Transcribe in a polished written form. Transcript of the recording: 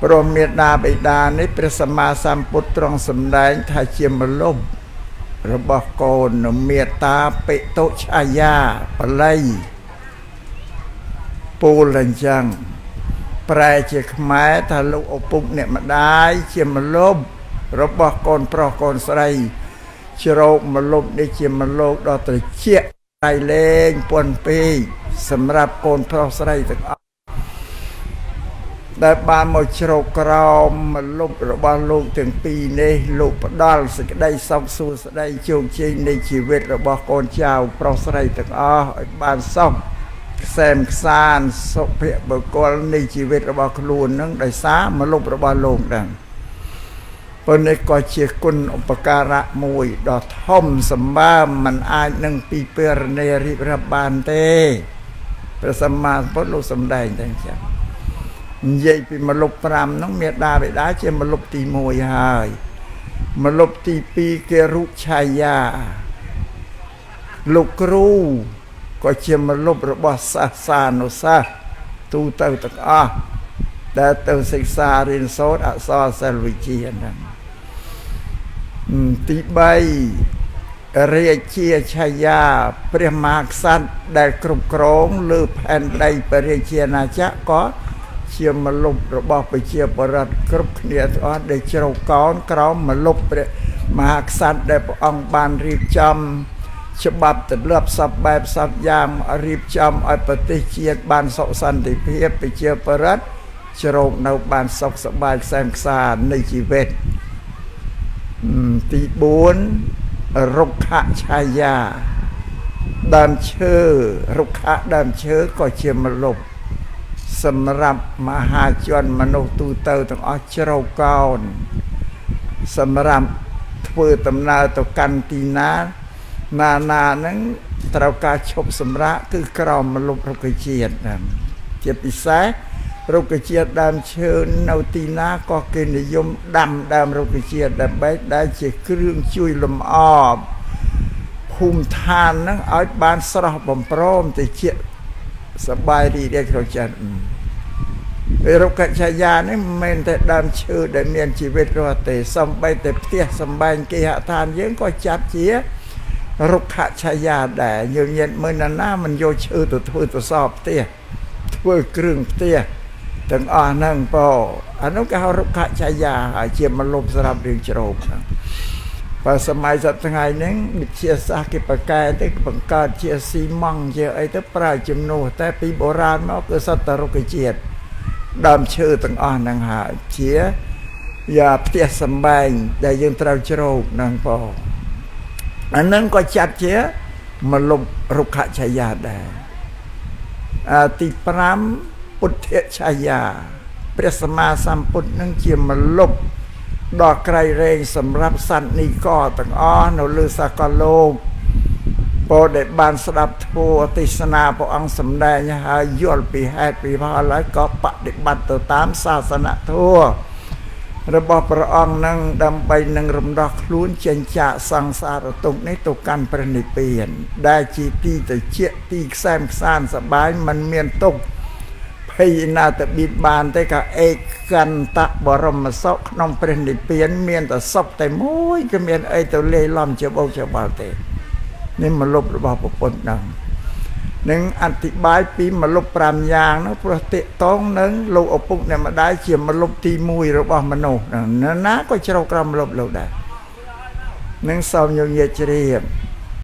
ព្រមមេដាបិតានេះព្រះសម្មាសម្ពុទ្ធទ្រង់សម្ដែងថាជាមលុបរបស់កូនមេត្តាបិតុឆាយាបល័យពូលអញ្ចឹងប្រែជាខ្មែរថាលោកឪពុកអ្នកម្ដាយជាមលុបរបស់កូនប្រុសកូនស្រីជ្រោកមលុបនេះជាមលុបដ៏ត្រជាក់ដៃលែងពន់ពេកសម្រាប់កូនប្រុសស្រីទាំងអស់ដែលបានមកជ្រោកក្រោមមលុបរបស់លោកទាំងពីរនេះលោកផ្ដល់សេចក្តីសុខសួស្តីជោគជ័យនៃជីវិតរបស់កូនចៅប្រុសស្រីទាំងអស់ឲ្យបានសុខខ្សែមខ្សានសុភមង្គលនៃជីវិតរបស់ខ្លួននឹងដោយសារមលុបរបស់លោកហ្នឹងប៉ុន្តែក៏ជាគុណឧបការៈមួយដ៏ធំសម្បើមមិនអាចនឹងពីពរណេរៀបរាប់បានទេព្រះសម្មាសម្ពុទ្ធលោកសម្ដែងតែអញ្ចឹងនិយាយពីមលុប5ហ្នឹងមេដាបិតាជាមលុបទី1ហើយមលុបទី2គេរុឆាយាលោកគ្រូក៏ជាមលុបរបស់សាសានុសិស្សទូទៅទាំងអស់ដែលទៅសិក្សារៀនសូត្រអក្សរសិល្បវិជ្ជាហ្នឹងទី3រាជាឆាយាព្រះមហាក្សត្រដែលគ្រប់គ្រងលើផែនដីព្រះរាជាណាចក្រក៏ជាមលុបរបស់ប្រជាពលរដ្ឋគ្រប់គ្នាទាំងអស់ដែលជ្រៅកោនក្រោមមលុបព្រះមហាក្សត្រដែលព្រះអង្គបានរៀបចំច្បាប់ទម្លាប់សពបែបសពយ៉ាងរៀបចំឲ្យប្រទេសជាតិបានសុខសន្តិភាពប្រជាពលរដ្ឋជ្រោកនៅបានសុខសប្បាយខ្សែមខ្សាននៃជីវិតទី4រុក្ខឆាយាដើមឈើរុក្ខដើមឈើក៏ជាមលុបសម្រាប់មហាជនមនុស្សទូទៅទាំងអស់ជ្រៅកោនសម្រាប់ធ្វើដំណើរទៅកាន់ទីណាហ្នឹងត្រូវការឈប់សម្រាកគឺក្រោមមលុបរុក្ខជាតិហ្នឹងជាពិសេសរុក្ខជាតិដើមឈើនៅទីណាក៏គេនិយមដាំដើមរុក្ខជាតិដើម្បីដែលជាគ្រឿងជួយលម្អភូមិឋានហ្នឹងឲ្យបានស្រស់បំព្រមទៅជាសប្បាយរីករាយក្នុងចិត្តរុក្ខឆាយានេះមិនមែនតែដើមឈើដែលមានជីវិតរស់ទេសូម្បីតែផ្ទះសម្បែងគេហដ្ឋានយើងក៏ចាត់ជារុក្ខឆាយាដែរយើងញាតមើលណាមិនយកឈើទៅធ្វើទៅសពផ្ទះធ្វើគ្រឿងផ្ទះទាំងអស់ហ្នឹងបងអានោះគេហៅរុក្ខឆាយាហើយជាមលុបសម្រាប់រឿងជ្រោកហ្នឹងបើសម័យសប្តាហ៍ថ្ងៃហ្នឹងវិទ្យាសាស្ត្រគេប្រកែទៅបង្កើតជាស៊ីម៉ង់ជាអីទៅប្រើជំនួសតែពីបុរាណមកគឺសត្វតរុក្ខជាតិដើមឈើទាំងអស់ហ្នឹងហើយជាយ៉ាផ្ទះសម្បែងដែលយើងត្រូវជ្រោកហ្នឹងបងអាហ្នឹងក៏ចាត់ជាមលុបរុក្ខឆាយាដែរទី5ពុទ្ធឆាយាព្រះសម្មាសម្ពុទ្ធនឹងជាមលុបដ៏ក្រៃលែងសម្រាប់សត្វនីកទាំងអស់នៅលើសកលលោកពោលដែលបានស្ដាប់ធម៌ទេសនាព្រះអង្គសម្ដែងហើយយល់ពីហេតុពីផលហើយក៏បដិបត្តិទៅតាមសាសនធម៌របស់ព្រះអង្គនឹងដើម្បីនឹងរំដោះខ្លួនចេញចាកសង្សារទុក្ខនេះទៅកាន់ព្រះនិព្វានដែលជាទីត្រជាក់ទីខ្សែមខ្សានសប្បាយមិនមានទុក្ខភ័យណាតបៀតបានទេក៏ឯកន្តៈបរមសុខក្នុងព្រះនិព្វានមានតែសុខតែមួយក៏មានអីទៅលេឡំច្បោកច្បល់ទេនេះមលុបរបស់ពុទ្ធហ្នឹងនឹងអធិប្បាយពីមលុប5យ៉ាងហ្នឹងព្រោះតិតងនឹងលោកឪពុកអ្នកម្ដាយជាមលុបទី1របស់មនុស្សហ្នឹងណាក៏ជ្រៅក្រោមមលុបលោកដែរនឹងសូមញញជ្រាប